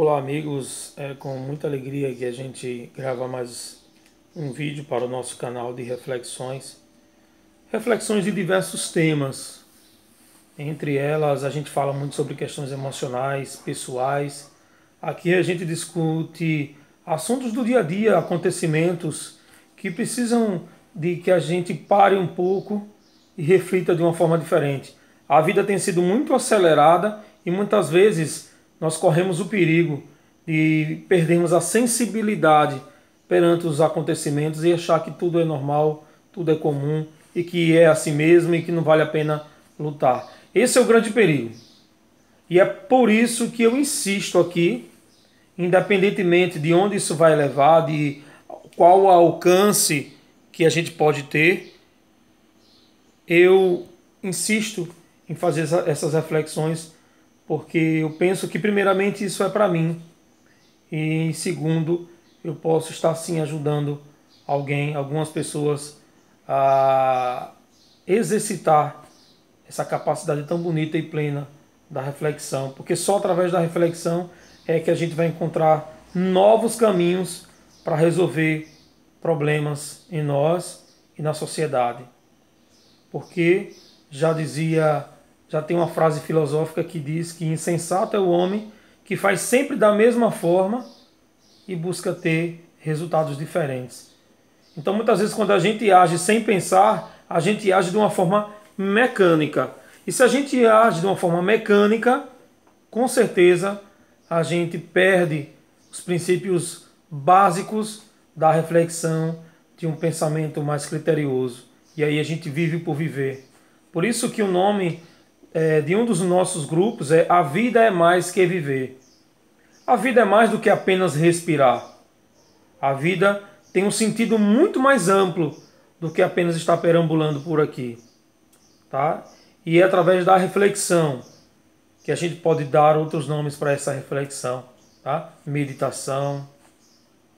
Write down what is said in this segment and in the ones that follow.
Olá amigos, é com muita alegria que a gente grava mais um vídeo para o nosso canal de reflexões. Reflexões de diversos temas. Entre elas a gente fala muito sobre questões emocionais, pessoais. Aqui a gente discute assuntos do dia a dia, acontecimentos que precisam de que a gente pare um pouco e reflita de uma forma diferente. A vida tem sido muito acelerada e muitas vezes nós corremos o perigo de perdermos a sensibilidade perante os acontecimentos e achar que tudo é normal, tudo é comum e que é assim mesmo e que não vale a pena lutar. Esse é o grande perigo. E é por isso que eu insisto aqui, independentemente de onde isso vai levar, de qual o alcance que a gente pode ter, eu insisto em fazer essas reflexões, porque eu penso que primeiramente isso é para mim, e segundo, eu posso estar sim ajudando alguém, algumas pessoas a exercitar essa capacidade tão bonita e plena da reflexão, porque só através da reflexão é que a gente vai encontrar novos caminhos para resolver problemas em nós e na sociedade. Porque já tem uma frase filosófica que diz que insensato é o homem que faz sempre da mesma forma e busca ter resultados diferentes. Então muitas vezes quando a gente age sem pensar, a gente age de uma forma mecânica. E se a gente age de uma forma mecânica, com certeza a gente perde os princípios básicos da reflexão, de um pensamento mais criterioso. E aí a gente vive por viver. Por isso que o nome de um dos nossos grupos é A Vida é Mais que Viver. A vida é mais do que apenas respirar. A vida tem um sentido muito mais amplo do que apenas estar perambulando por aqui. Tá? E é através da reflexão que a gente pode dar outros nomes para essa reflexão. Tá? Meditação,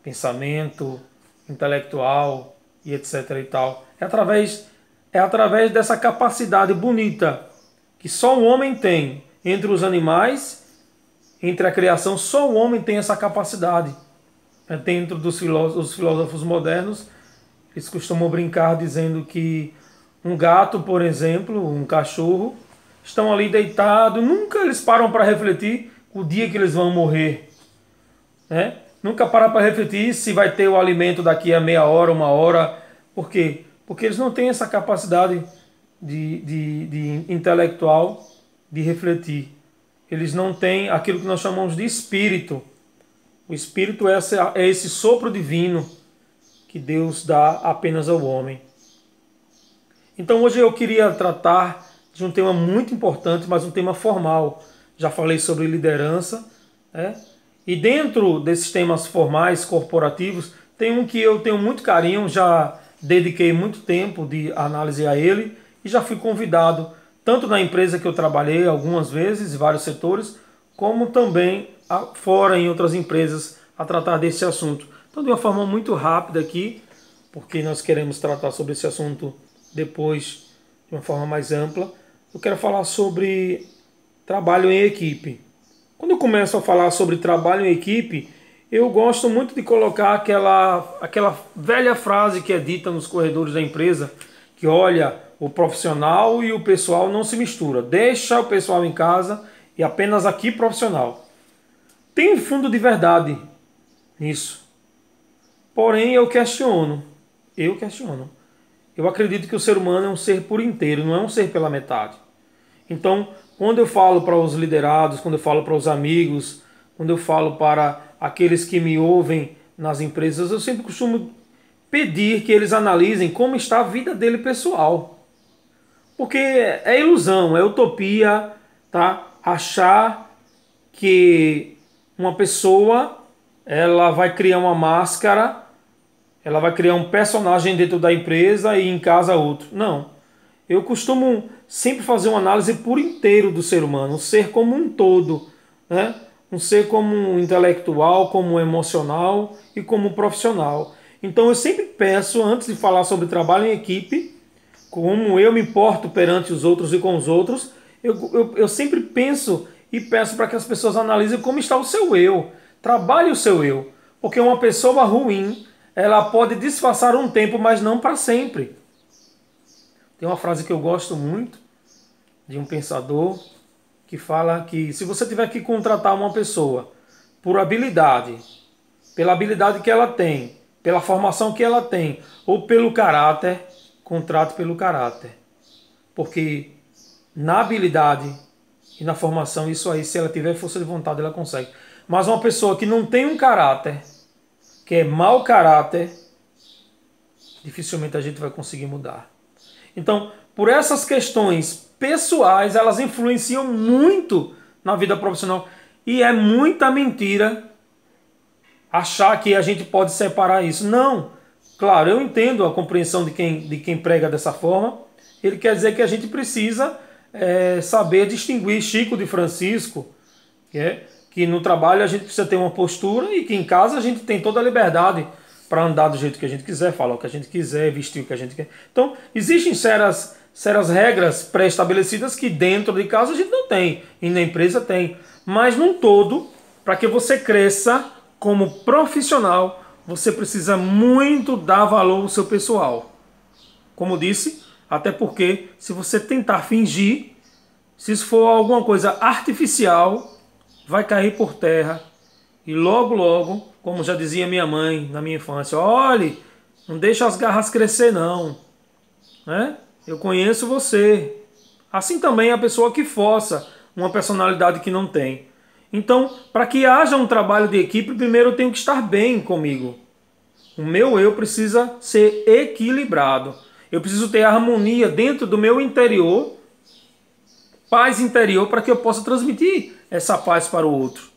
pensamento intelectual e etc. e tal. É através dessa capacidade bonita que só o homem tem. Entre os animais, entre a criação, só o homem tem essa capacidade. Dentro dos filósofos modernos, eles costumam brincar dizendo que um gato, por exemplo, um cachorro, estão ali deitados, nunca eles param para refletir o dia que eles vão morrer. Né? Nunca param para refletir se vai ter o alimento daqui a meia hora, uma hora. Por quê? Porque eles não têm essa capacidade de intelectual de refletir. Eles não têm aquilo que nós chamamos de espírito. O espírito é esse sopro divino que Deus dá apenas ao homem. Então hoje eu queria tratar de um tema muito importante, mas um tema formal. Já falei sobre liderança, né? E dentro desses temas formais, corporativos, tem um que eu tenho muito carinho, já dediquei muito tempo de análise a ele e já fui convidado, tanto na empresa que eu trabalhei algumas vezes, em vários setores, como também fora em outras empresas a tratar desse assunto. Então, de uma forma muito rápida aqui, porque nós queremos tratar sobre esse assunto depois de uma forma mais ampla, eu quero falar sobre trabalho em equipe. Quando eu começo a falar sobre trabalho em equipe, eu gosto muito de colocar aquela velha frase que é dita nos corredores da empresa, que olha, o profissional e o pessoal não se mistura. Deixa o pessoal em casa e apenas aqui profissional. Tem um fundo de verdade nisso. Porém, eu questiono. Eu acredito que o ser humano é um ser por inteiro, não é um ser pela metade. Então, quando eu falo para os liderados, quando eu falo para os amigos, quando eu falo para aqueles que me ouvem nas empresas, eu sempre costumo pedir que eles analisem como está a vida dele pessoal. Porque é ilusão, é utopia, tá? Achar que uma pessoa ela vai criar uma máscara, ela vai criar um personagem dentro da empresa e em casa outro. Não. Eu costumo sempre fazer uma análise por inteiro do ser humano, um ser como um todo, né? Um ser como um intelectual, como um emocional e como um profissional. Então eu sempre peço, antes de falar sobre trabalho em equipe, como eu me porto perante os outros e com os outros, eu sempre penso e peço para que as pessoas analisem como está o seu eu. Trabalhe o seu eu. Porque uma pessoa ruim, ela pode disfarçar um tempo, mas não para sempre. Tem uma frase que eu gosto muito, de um pensador, que fala que se você tiver que contratar uma pessoa por habilidade, pela habilidade que ela tem, pela formação que ela tem, ou pelo caráter, contrate pelo caráter. Porque na habilidade e na formação, isso aí, se ela tiver força de vontade, ela consegue. Mas uma pessoa que não tem um caráter, que é mau caráter, dificilmente a gente vai conseguir mudar. Então, por essas questões pessoais, elas influenciam muito na vida profissional. E é muita mentira achar que a gente pode separar isso. Não. Claro, eu entendo a compreensão de quem prega dessa forma. Ele quer dizer que a gente precisa saber distinguir Chico de Francisco, que no trabalho a gente precisa ter uma postura e que em casa a gente tem toda a liberdade para andar do jeito que a gente quiser, falar o que a gente quiser, vestir o que a gente quer. Então, existem serias regras pré-estabelecidas que dentro de casa a gente não tem, e na empresa tem. Mas, num todo, para que você cresça como profissional, você precisa muito dar valor ao seu pessoal. Como disse, até porque se você tentar fingir, se isso for alguma coisa artificial, vai cair por terra. E logo, logo, como já dizia minha mãe na minha infância, olhe, não deixa as garras crescer não. Né? Eu conheço você. Assim também a pessoa que força uma personalidade que não tem. Então, para que haja um trabalho de equipe, primeiro eu tenho que estar bem comigo. O meu eu precisa ser equilibrado. Eu preciso ter harmonia dentro do meu interior, paz interior, para que eu possa transmitir essa paz para o outro.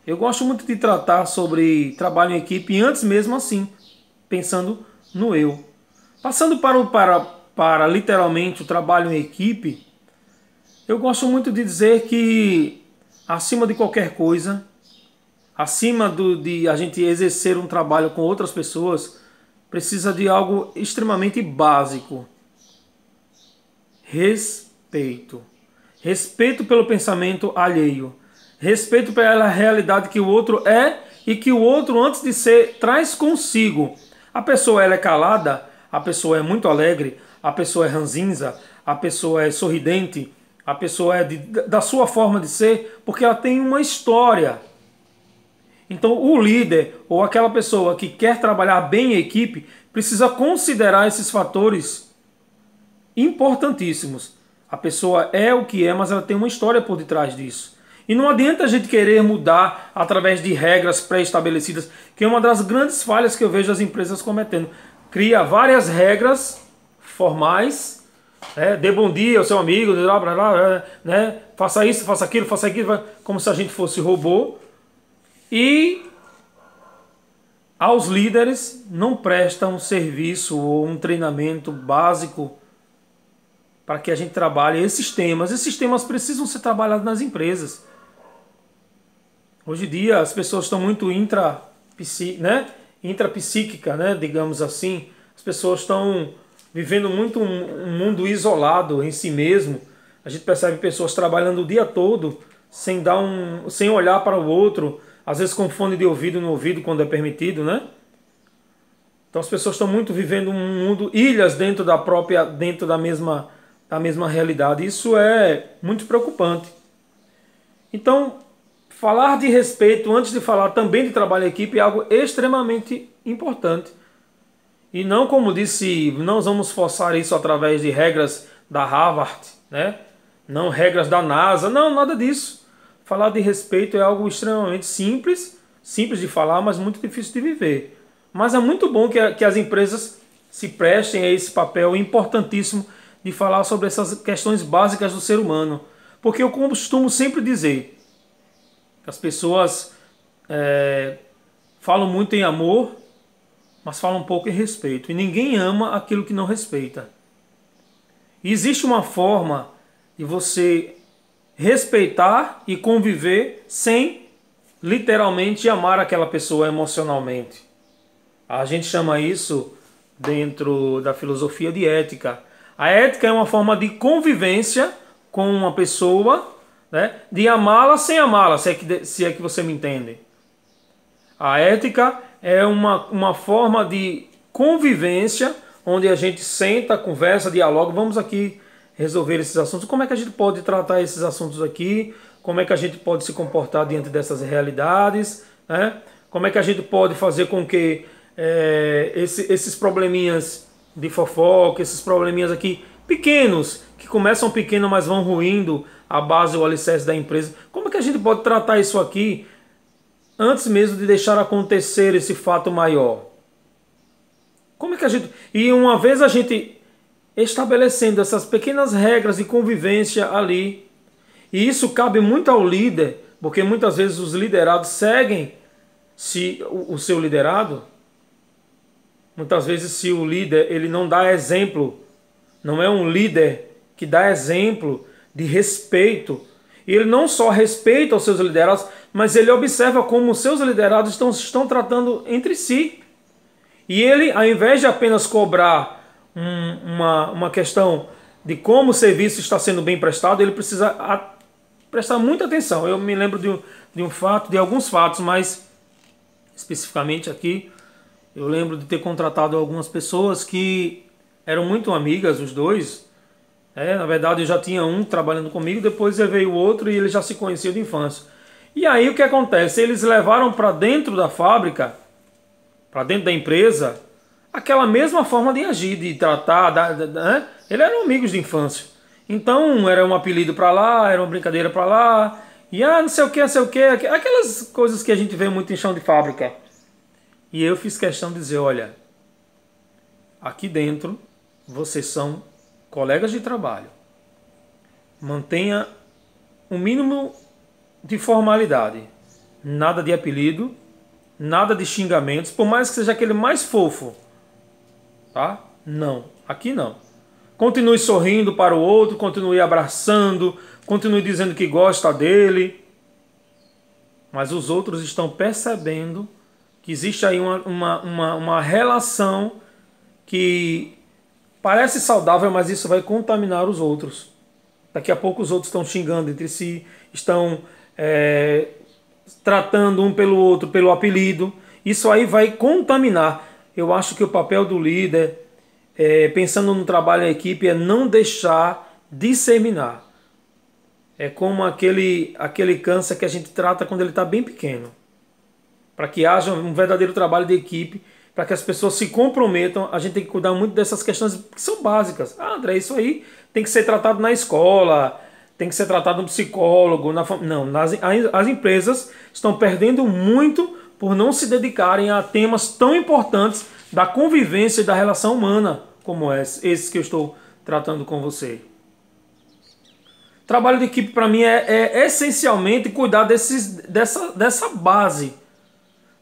Eu gosto muito de tratar sobre trabalho em equipe, antes mesmo assim, pensando no eu. Passando para literalmente o trabalho em equipe, eu gosto muito de dizer que, acima de qualquer coisa, acima de a gente exercer um trabalho com outras pessoas, precisa de algo extremamente básico. Respeito. Respeito pelo pensamento alheio. Respeito pela realidade que o outro é e que o outro, antes de ser, traz consigo. A pessoa ela é calada, a pessoa é muito alegre, a pessoa é ranzinza, a pessoa é sorridente, a pessoa é da sua forma de ser, porque ela tem uma história. Então o líder ou aquela pessoa que quer trabalhar bem em equipe precisa considerar esses fatores importantíssimos. A pessoa é o que é, mas ela tem uma história por detrás disso. E não adianta a gente querer mudar através de regras pré-estabelecidas, que é uma das grandes falhas que eu vejo as empresas cometendo. Cria várias regras formais, dê bom dia ao seu amigo, né? Faça isso, faça aquilo, como se a gente fosse robô. E aos líderes não prestam um serviço ou um treinamento básico para que a gente trabalhe esses temas. Esses temas precisam ser trabalhados nas empresas. Hoje em dia as pessoas estão muito intrapsíquica, né, digamos assim. As pessoas estão vivendo muito um mundo isolado em si mesmo. A gente percebe pessoas trabalhando o dia todo sem olhar para o outro, às vezes com fone de ouvido no ouvido quando é permitido, né? Então as pessoas estão muito vivendo um mundo, ilhas dentro da mesma realidade. Isso é muito preocupante. Então, falar de respeito antes de falar também de trabalho em equipe é algo extremamente importante. E não, como disse, não vamos forçar isso através de regras da Harvard, né? Não regras da NASA, não, nada disso. Falar de respeito é algo extremamente simples de falar, mas muito difícil de viver. Mas é muito bom que as empresas se prestem a esse papel importantíssimo de falar sobre essas questões básicas do ser humano. Porque eu costumo sempre dizer que as pessoas falam muito em amor, mas falam um pouco em respeito. E ninguém ama aquilo que não respeita. E existe uma forma de você respeitar e conviver sem literalmente amar aquela pessoa emocionalmente. A gente chama isso, dentro da filosofia, de ética. A ética é uma forma de convivência com uma pessoa, né? De amá-la sem amá-la, se é que você me entende. A ética é uma forma de convivência onde a gente senta, conversa, dialoga. Vamos aqui resolver esses assuntos. Como é que a gente pode tratar esses assuntos aqui? Como é que a gente pode se comportar diante dessas realidades? Né? Como é que a gente pode fazer com que esses probleminhas de fofoca, esses probleminhas aqui pequenos, que começam pequeno, mas vão ruindo a base, o alicerce da empresa, como é que a gente pode tratar isso aqui antes mesmo de deixar acontecer esse fato maior? Como é que a gente... E uma vez a gente estabelecendo essas pequenas regras de convivência ali, e isso cabe muito ao líder, porque muitas vezes os liderados seguem o seu liderado. Muitas vezes, se o líder ele não dá exemplo, não é um líder que dá exemplo de respeito, e ele não só respeita os seus liderados, mas ele observa como os seus liderados estão tratando entre si. E ele, ao invés de apenas cobrar uma questão de como o serviço está sendo bem prestado, ele precisa prestar muita atenção. Eu me lembro de alguns fatos, mas especificamente aqui, eu lembro de ter contratado algumas pessoas que eram muito amigas, os dois. Na verdade, eu já tinha um trabalhando comigo, depois veio o outro e eles já se conheciam de infância. E aí o que acontece? Eles levaram para dentro da fábrica, para dentro da empresa, aquela mesma forma de agir, de tratar, né? Eles eram amigos de infância. Então era um apelido para lá, era uma brincadeira para lá, e não sei o que, não sei o que, aquelas coisas que a gente vê muito em chão de fábrica. E eu fiz questão de dizer, olha, aqui dentro vocês são colegas de trabalho. Mantenha o mínimo de formalidade. Nada de apelido, nada de xingamentos, por mais que seja aquele mais fofo. Tá? Não, aqui não. Continue sorrindo para o outro, continue abraçando, continue dizendo que gosta dele. Mas os outros estão percebendo que existe aí uma relação que parece saudável, mas isso vai contaminar os outros. Daqui a pouco os outros estão xingando entre si, estão tratando um pelo outro pelo apelido. Isso aí vai contaminar. Eu acho que o papel do líder, pensando no trabalho em equipe, é não deixar disseminar. É como aquele câncer que a gente trata quando ele está bem pequeno. Para que haja um verdadeiro trabalho de equipe, para que as pessoas se comprometam, a gente tem que cuidar muito dessas questões que são básicas. André, isso aí tem que ser tratado na escola, tem que ser tratado no psicólogo. Não, as empresas estão perdendo muito por não se dedicarem a temas tão importantes da convivência e da relação humana, como esses que eu estou tratando com você. Trabalho de equipe para mim é essencialmente cuidar dessa base.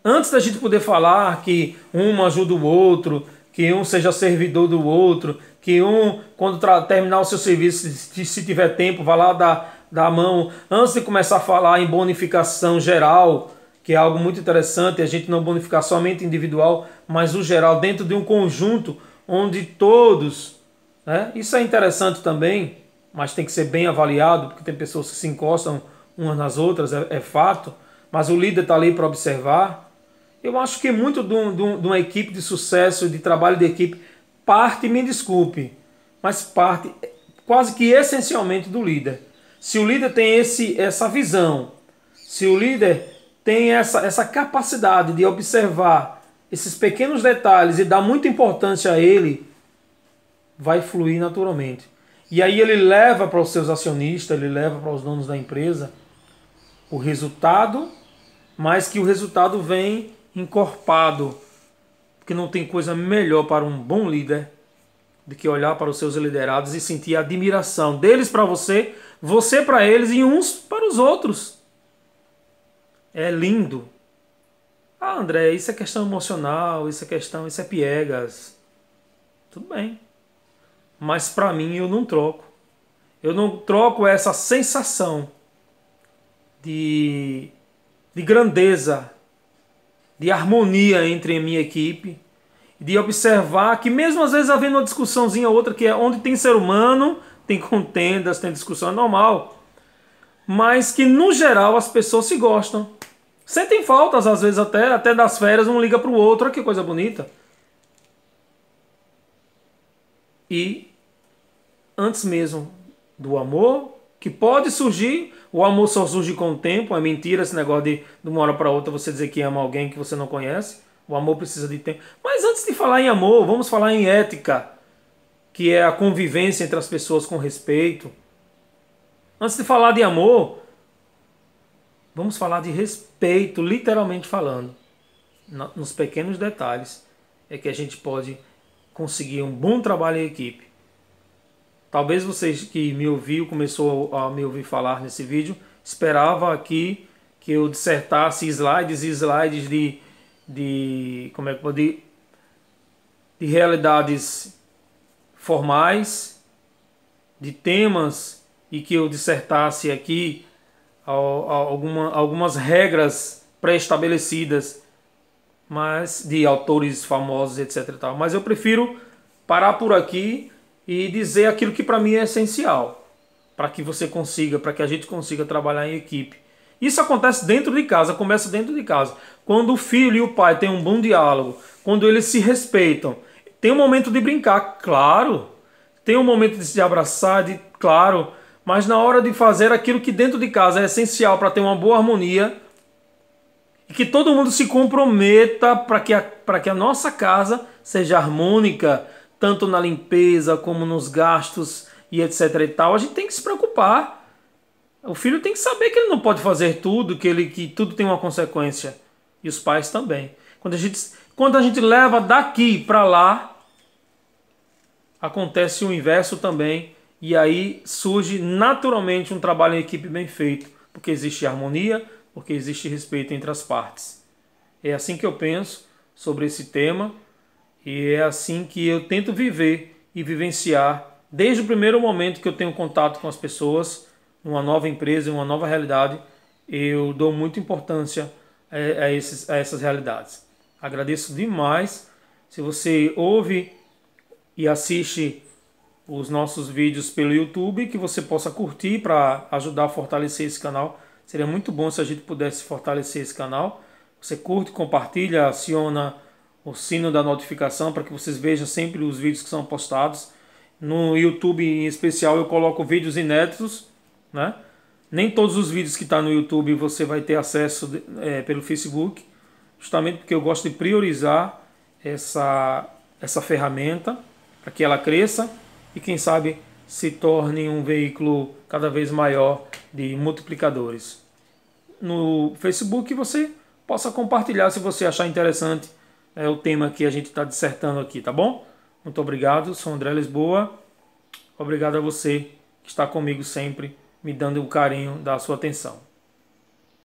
Antes da gente poder falar que um ajuda o outro, que um seja servidor do outro, que um, quando terminar o seu serviço, se tiver tempo, vá lá dar a mão. Antes de começar a falar em bonificação geral, que é algo muito interessante, a gente não bonificar somente individual, mas o geral, dentro de um conjunto onde todos... Isso é interessante também, mas tem que ser bem avaliado, porque tem pessoas que se encostam umas nas outras, é fato, mas o líder está ali para observar. Eu acho que muito de uma equipe de sucesso, de trabalho de equipe, parte, me desculpe, mas parte quase que essencialmente do líder. Se o líder tem essa visão, se o líder tem essa capacidade de observar esses pequenos detalhes e dar muita importância a ele, vai fluir naturalmente. E aí ele leva para os seus acionistas, ele leva para os donos da empresa o resultado, mas que o resultado vem encorpado, porque não tem coisa melhor para um bom líder do que olhar para os seus liderados e sentir a admiração deles para você, você para eles e uns para os outros. É lindo. André, isso é questão emocional, isso é piegas. Tudo bem. Mas para mim eu não troco. Eu não troco essa sensação de grandeza, de harmonia entre a minha equipe, de observar que mesmo às vezes havendo uma discussãozinha ou outra, que é onde tem ser humano, tem contendas, tem discussão, é normal. mas que no geral as pessoas se gostam. Sentem faltas, às vezes até das férias, um liga para o outro, olha que coisa bonita. E antes mesmo do amor, que pode surgir, o amor só surge com o tempo, é mentira esse negócio de uma hora para outra você dizer que ama alguém que você não conhece. O amor precisa de tempo. Mas antes de falar em amor, vamos falar em ética, que é a convivência entre as pessoas com respeito. Antes de falar de amor, vamos falar de respeito, literalmente falando. Nos pequenos detalhes é que a gente pode conseguir um bom trabalho em equipe. Talvez vocês que me ouviu, começou a me ouvir falar nesse vídeo, esperava aqui que eu dissertasse slides e slides como é que pode, de realidades formais, de temas, e que eu dissertasse aqui algumas regras pré-estabelecidas, mas de autores famosos, etc. e tal. Mas eu prefiro parar por aqui e dizer aquilo que para mim é essencial, para que você consiga, para que a gente consiga trabalhar em equipe. Isso acontece dentro de casa, começa dentro de casa. Quando o filho e o pai têm um bom diálogo, quando eles se respeitam, tem um momento de brincar, claro, tem um momento de se abraçar, claro, mas na hora de fazer aquilo que dentro de casa é essencial para ter uma boa harmonia, e que todo mundo se comprometa para que a nossa casa seja harmônica, tanto na limpeza como nos gastos e etc e tal, a gente tem que se preocupar. O filho tem que saber que ele não pode fazer tudo, que tudo tem uma consequência. E os pais também. Quando a gente leva daqui para lá, acontece o inverso também. E aí surge naturalmente um trabalho em equipe bem feito. Porque existe harmonia, porque existe respeito entre as partes. É assim que eu penso sobre esse tema. E é assim que eu tento viver e vivenciar desde o primeiro momento que eu tenho contato com as pessoas, numa nova empresa, em uma nova realidade, eu dou muita importância a essas realidades. Agradeço demais. Se você ouve e assiste os nossos vídeos pelo YouTube, que você possa curtir para ajudar a fortalecer esse canal. Seria muito bom se a gente pudesse fortalecer esse canal. Você curte, compartilha, aciona o sino da notificação para que vocês vejam sempre os vídeos que são postados. No YouTube em especial eu coloco vídeos inéditos, né? Nem todos os vídeos que estão no YouTube você vai ter acesso pelo Facebook, justamente porque eu gosto de priorizar essa ferramenta para que ela cresça e quem sabe se torne um veículo cada vez maior de multiplicadores. No Facebook você possa compartilhar se você achar interessante o tema que a gente está dissertando aqui, tá bom? Muito obrigado, sou André Lisboa. Obrigado a você que está comigo sempre, me dando o carinho da sua atenção.